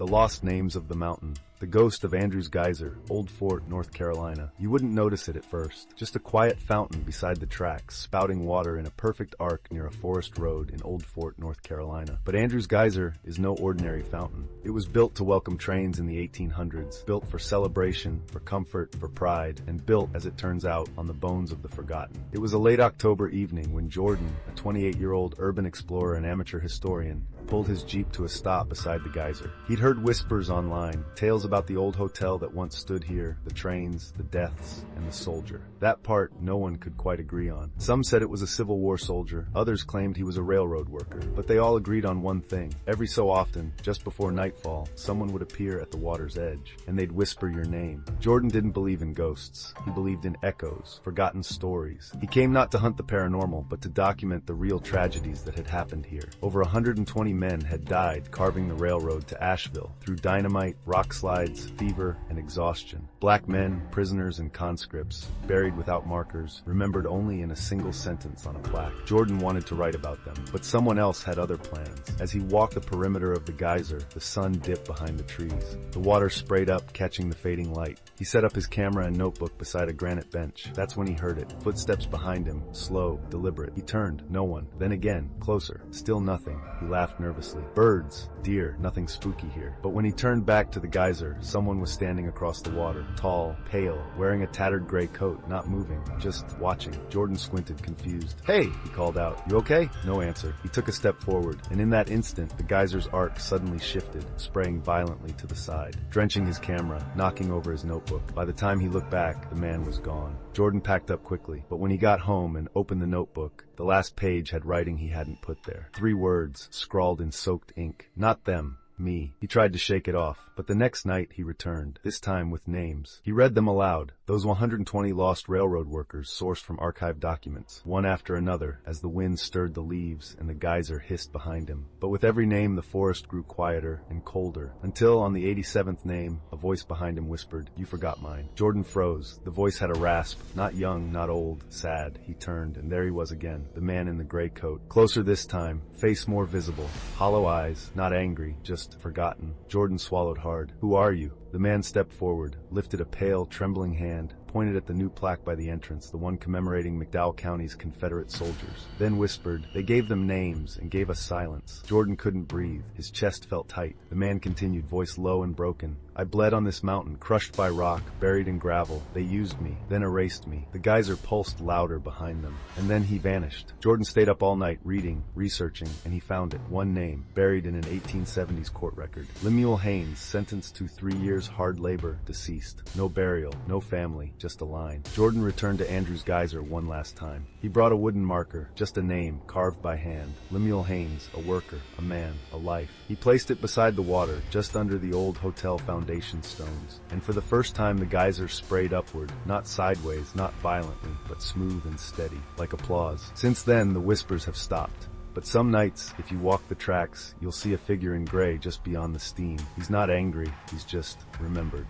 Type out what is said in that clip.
The Lost Names of the Mountain. The Ghost of Andrews Geyser, Old Fort, North Carolina. You wouldn't notice it at first. Just a quiet fountain beside the tracks, spouting water in a perfect arc near a forest road in Old Fort, North Carolina. But Andrews Geyser is no ordinary fountain. It was built to welcome trains in the 1800s, built for celebration, for comfort, for pride, and built, as it turns out, on the bones of the forgotten. It was a late October evening when Jordan, a 28-year-old urban explorer and amateur historian, pulled his Jeep to a stop beside the geyser. He'd heard whispers online, tales about the old hotel that once stood here, the trains, the deaths, and the soldier. That part no one could quite agree on. Some said it was a Civil War soldier, others claimed he was a railroad worker, but they all agreed on one thing. Every so often, just before nightfall, someone would appear at the water's edge, and they'd whisper your name. Jordan didn't believe in ghosts. He believed in echoes, forgotten stories. He came not to hunt the paranormal, but to document the real tragedies that had happened here. Over 120 men had died carving the railroad to Asheville through dynamite, rock slides, fever, and exhaustion. Black men, prisoners, and conscripts, buried without markers, remembered only in a single sentence on a plaque. Jordan wanted to write about them, but someone else had other plans. As he walked the perimeter of the geyser, the sun dipped behind the trees. The water sprayed up, catching the fading light. He set up his camera and notebook beside a granite bench. That's when he heard it. Footsteps behind him, slow, deliberate. He turned, no one. Then again, closer. Still nothing. He laughed nervously. Birds, deer, nothing spooky here. But when he turned back to the geyser, someone was standing across the water, tall, pale, wearing a tattered gray coat, not moving, just watching. Jordan squinted, confused. "Hey," he called out. "You okay?" No answer. He took a step forward, and in that instant, the geyser's arc suddenly shifted, spraying violently to the side, drenching his camera, knocking over his notebook. By the time he looked back, the man was gone. Jordan packed up quickly, but when he got home and opened the notebook, the last page had writing he hadn't put there. 3 words, scrawled in soaked ink. Not them. Me. He tried to shake it off, but the next night he returned, this time with names. He read them aloud, those 120 lost railroad workers sourced from archived documents, one after another, as the wind stirred the leaves and the geyser hissed behind him. But with every name the forest grew quieter and colder, until on the 87th name, a voice behind him whispered, "You forgot mine." Jordan froze. The voice had a rasp, not young, not old, sad. He turned, and there he was again, the man in the gray coat. Closer this time, face more visible, hollow eyes, not angry, just forgotten. Jordan swallowed hard. "Who are you?" The man stepped forward, lifted a pale, trembling hand, pointed at the new plaque by the entrance, the one commemorating McDowell County's Confederate soldiers, then whispered, "They gave them names and gave us silence." Jordan couldn't breathe. His chest felt tight. The man continued, voice low and broken. "I bled on this mountain, crushed by rock, buried in gravel. They used me, then erased me." The geyser pulsed louder behind them, and then he vanished. Jordan stayed up all night, reading, researching, and he found it. One name, buried in an 1870s court record. Lemuel Haynes, sentenced to 3 years hard labor, deceased. No burial, no family, just a line. Jordan returned to Andrews Geyser one last time. He brought a wooden marker, just a name, carved by hand. Lemuel Haynes, a worker, a man, a life. He placed it beside the water, just under the old hotel foundation stones. And for the first time the geyser sprayed upward, not sideways, not violently, but smooth and steady, like applause. Since then, the whispers have stopped. But some nights, if you walk the tracks, you'll see a figure in gray just beyond the steam. He's not angry, he's just remembered.